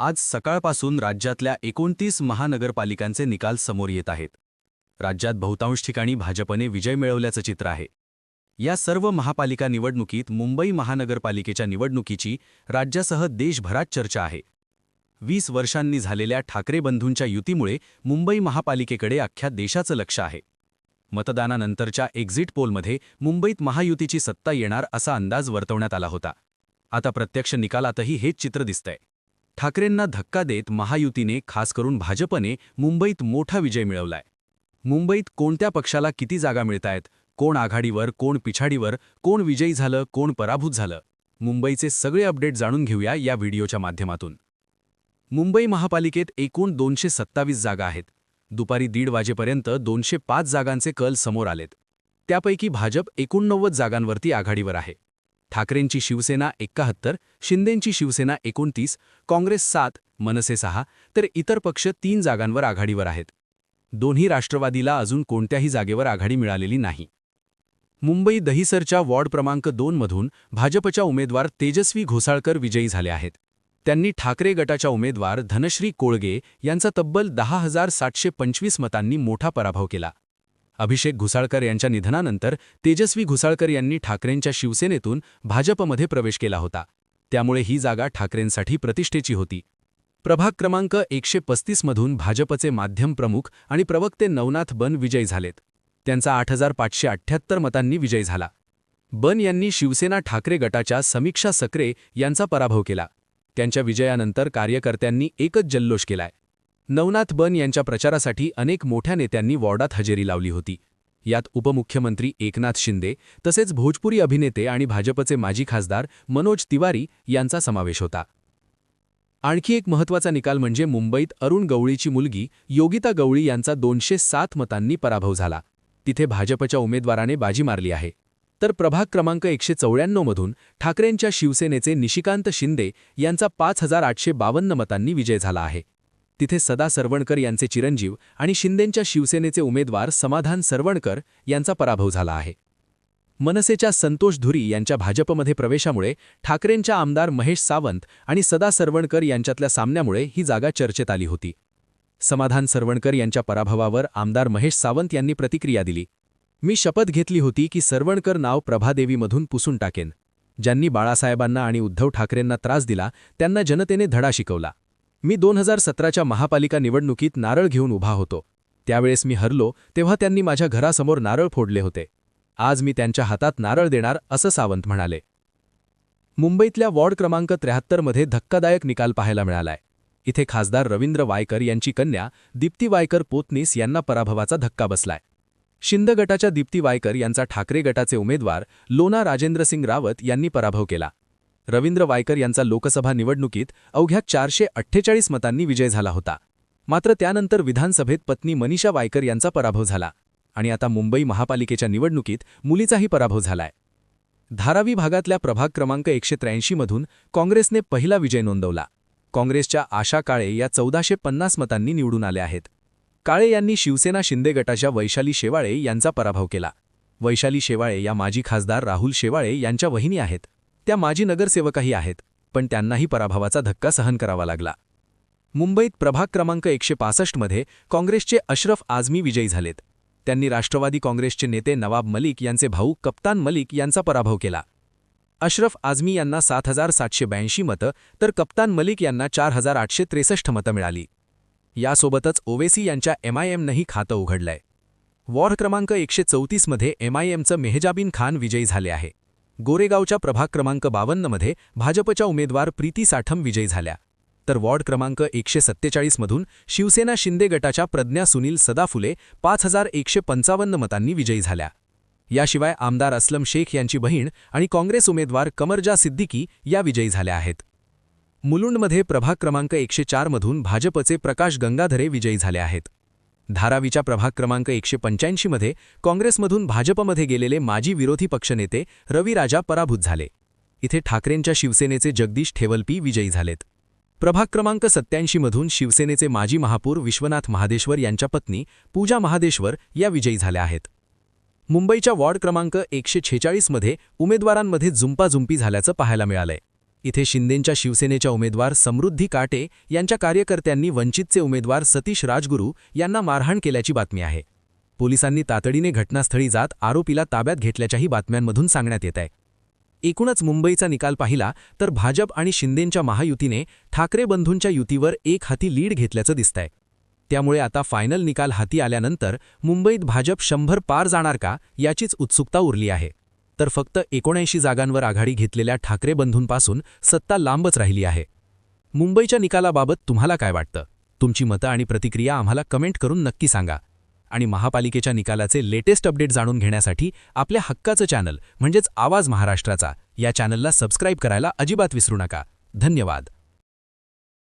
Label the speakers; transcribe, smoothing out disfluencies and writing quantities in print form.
Speaker 1: आज सकाळपासून राज्यातल्या 29 महानगरपालिकांचे निकाल समोर येत आहेत. राज्यात बहुतांश ठिकाणी भाजपने विजय मिळवल्याचं चित्र आहे. या सर्व महापालिका निवडणुकीत मुंबई महानगरपालिकेच्या निवडणुकीची राज्यासह देशभरात चर्चा आहे. 20 वर्षांनी झालेल्या ठाकरे बंधूंच्या युतीमुळे मुंबई महापालिकेकडे अख्ख्या देशाचं लक्ष आहे. मतदानानंतरच्या एक्झिट पोलमध्ये मुंबईत महायुतीची सत्ता येणार असा अंदाज वर्तवण्यात आला होता. आता प्रत्यक्ष निकालातही हेच चित्र दिसतंय. ठाकरेंना धक्का देत महायुतीने, खास करून भाजपने, मुंबईत मोठा विजय मिळवलाय. मुंबईत कोणत्या पक्षाला किती जागा मिळतायत, कोण आघाडीवर, कोण पिछाडीवर, कोण विजयी झालं, कोण पराभूत झालं, मुंबईचे सगळे अपडेट जाणून घेऊया या व्हिडिओच्या माध्यमातून. मुंबई महापालिकेत एकूण 227 जागा आहेत. दुपारी 1:30 वाजेपर्यंत 205 जागांचे कल समोर आलेत. त्यापैकी भाजप 89 जागांवरती आघाडीवर आहे. ठाकरेंची शिवसेना 71, शिंदेंची शिवसेना 29, काँग्रेस 7, मनसे 6, तर इतर पक्ष 3 जागांवर आघाडीवर आहेत. दोन्ही राष्ट्रवादीला अजून कोणत्याही जागेवर आघाडी मिळालेली नाही. मुंबई दहिसरच्या वॉर्ड क्रमांक 2 मधून भाजपच्या उमेदवार तेजस्वी घोसाळकर विजयी झाले आहेत. त्यांनी ठाकरे गटाच्या उमेदवार धनश्री कोळगे यांचा तब्बल 10,725 मतांनी मोठा पराभव केला. अभिषेक घुसाळकर यांच्या निधनानंतर तेजस्वी घुसाळकर यांनी ठाकरेंच्या शिवसेनेतून भाजपमध्ये प्रवेश केला होता. त्यामुळे ही जागा ठाकरेंसाठी प्रतिष्ठेची होती. प्रभाग क्रमांक 135 मधून भाजपचे माध्यम प्रमुख आणि प्रवक्ते नवनाथ बन विजयी झालेत. त्यांचा 8,578 मतांनी विजय झाला. बन यांनी शिवसेना ठाकरे गटाच्या समीक्षा सकरे यांचा पराभव केला. त्यांच्या विजयानंतर कार्यकर्त्यांनी एकच जल्लोष केलाय. नवनाथ बन यांच्या प्रचारासाठी अनेक मोठ्या नेत्यांनी वॉर्डात हजेरी लावली होती. यात उपमुख्यमंत्री एकनाथ शिंदे, तसेच भोजपुरी अभिनेते आणि भाजपचे माजी खासदार मनोज तिवारी यांचा समावेश होता. आणखी एक महत्त्वाचा निकाल म्हणजे मुंबईत अरुण गवळीची मुलगी योगिता गवळी यांचा 207 मतांनी पराभव झाला. तिथे भाजपच्या उमेदवाराने बाजी मारली आहे. तर प्रभाग क्रमांक 194 मधून ठाकरेंच्या शिवसेनेचे निशिकांत शिंदे यांचा 5,852 मतांनी विजय झाला आहे. तिथे सदा सरवणकर यांचे चिरंजीव आणि शिंदेंच्या शिवसेनेचे उमेदवार समाधान सरवणकर यांचा पराभव झाला आहे. मनसेच्या संतोष धुरी यांच्या भाजपमध्ये प्रवेशामुळे ठाकरेंच्या आमदार महेश सावंत आणि सदा सरवणकर यांच्यातल्या सामन्यामुळे ही जागा चर्चेत आली होती. समाधान सरवणकर यांच्या पराभवावर आमदार महेश सावंत यांनी प्रतिक्रिया दिली. मी शपथ घेतली होती की सरवणकर नाव प्रभादेवीमधून पुसून टाकेन. ज्यांनी बाळासाहेबांना आणि उद्धव ठाकरेंना त्रास दिला त्यांना जनतेने धडा शिकवला. मी 2017च्या महापालिका निवडणुकीत नारळ घेऊन उभा होतो. त्यावेळेस मी हरलो तेव्हा त्यांनी माझ्या घरासमोर नारळ फोडले होते. आज मी त्यांच्या हातात नारळ देणार, असं सावंत म्हणाले. मुंबईतल्या वॉर्ड क्रमांक 73 मध्ये धक्कादायक निकाल पाहायला मिळालाय. इथे खासदार रवींद्र वायकर यांची कन्या दीप्ती वायकर पोतनीस यांना पराभवाचा धक्का बसलाय. शिंदे गटाच्या दीप्ती वायकर यांचा ठाकरे गटाचे उमेदवार लोना राजेंद्रसिंग रावत यांनी पराभव केला. रवींद्र वायकर यांचा लोकसभा निवडणुकीत अवघ्या 448 मतांनी विजय झाला होता. मात्र त्यानंतर विधानसभेत पत्नी मनीषा वायकर यांचा पराभव झाला आणि आता मुंबई महापालिकेच्या निवडणुकीत मुलीचाही पराभव झालाय. धारावी भागातल्या प्रभाग क्रमांक 183 मधून काँग्रेसने पहिला विजय नोंदवला. काँग्रेसच्या आशा काळे या 1450 मतांनी निवडून आल्या आहेत. काळे यांनी शिवसेना शिंदे गटाच्या वैशाली शेवाळे यांचा पराभव केला. वैशाली शेवाळे या माजी खासदार राहुल शेवाळे यांच्या वहिनी आहेत. त्या माजी नगरसेवकही आहेत, पण त्यांनाही पराभवाचा धक्का सहन करावा लागला. मुंबईत प्रभाग क्रमांक 165 मध्ये काँग्रेसचे अशरफ आझमी विजयी झालेत. त्यांनी राष्ट्रवादी काँग्रेसचे नेते नवाब मलिक यांचे भाऊ कप्तान मलिक यांचा पराभव केला. अशरफ आझमी यांना 7,782 मतं तर कप्तान मलिक यांना 4,863 मतं मिळाली. यासोबतच ओवेसी यांच्या MIMनंही खातं उघडलंय. वॉर्ड क्रमांक 134 मध्ये MIMचं मेहजाबिन खान विजयी झाले आहे. गोरेगावच्या प्रभाग क्रमांक 52 मध्ये भाजपच्या उमेदवार प्रीती साठम विजयी झाल्या. तर वॉर्ड क्रमांक 147 मधून शिवसेना शिंदे गटाच्या प्रज्ञा सुनील सदाफुले 5,155 मतांनी विजयी झाल्या. याशिवाय आमदार असलम शेख यांची बहीण आणि काँग्रेस उमेदवार कमरजा सिद्दीकी या विजयी झाल्या आहेत. मुलुंडमध्ये प्रभाग क्रमांक 104 मधून भाजपचे प्रकाश गंगाधरे विजयी झाले आहेत. धारावीच्या प्रभाग क्रमांक 185 मध्ये काँग्रेसमधून भाजपमध्ये गेलेले माजी विरोधी पक्षनेते रवी राजा पराभूत झाले. इथे ठाकरेंच्या शिवसेनेचे जगदीश ठेवलपी विजयी झालेत. प्रभाग क्रमांक 87 मधून शिवसेनेचे माजी महापौर विश्वनाथ महादेश्वर यांच्या पत्नी पूजा महादेश्वर या विजयी झाल्या आहेत. मुंबईच्या वॉर्ड क्रमांक 146 मध्ये उमेदवारांमध्ये जुंपाजुंपी झाल्याचं पाहायला मिळालंय.
Speaker 2: इथे शिंदेंच्या शिवसेनेच्या उमेदवार समृद्धी काटे यांच्या कार्यकर्त्यांनी वंचितचे उमेदवार सतीश राजगुरू यांना मारहाण केल्याची बातमी आहे. पोलिसांनी तातडीने घटनास्थळी जात आरोपीला ताब्यात घेतल्याच्याही बातम्यांमधून सांगण्यात येत आहे. एकूणच मुंबईचा निकाल पाहिला तर भाजप आणि शिंदेंच्या महायुतीने ठाकरे बंधूंच्या युतीवर एक हाती लीड घेतल्याचं दिसतंय. त्यामुळे आता फायनल निकाल हाती आल्यानंतर मुंबईत भाजप 100 पार जाणार का याचीच उत्सुकता उरली आहे. तर फक्त 79 जागांवर आघाडी घेतलेल्या ठाकरे बंधूंपासून सत्ता लांबच राहिली आहे. मुंबईच्या निकालाबाबत तुम्हाला काय वाटतं? तुमची मतं आणि प्रतिक्रिया आम्हाला कमेंट करून नक्की सांगा. आणि महापालिकेच्या निकालाचे लेटेस्ट अपडेट जाणून घेण्यासाठी आपल्या हक्काचं चॅनल म्हणजेच आवाज महाराष्ट्राचा या चॅनलला सबस्क्राईब करायला अजिबात विसरू नका. धन्यवाद.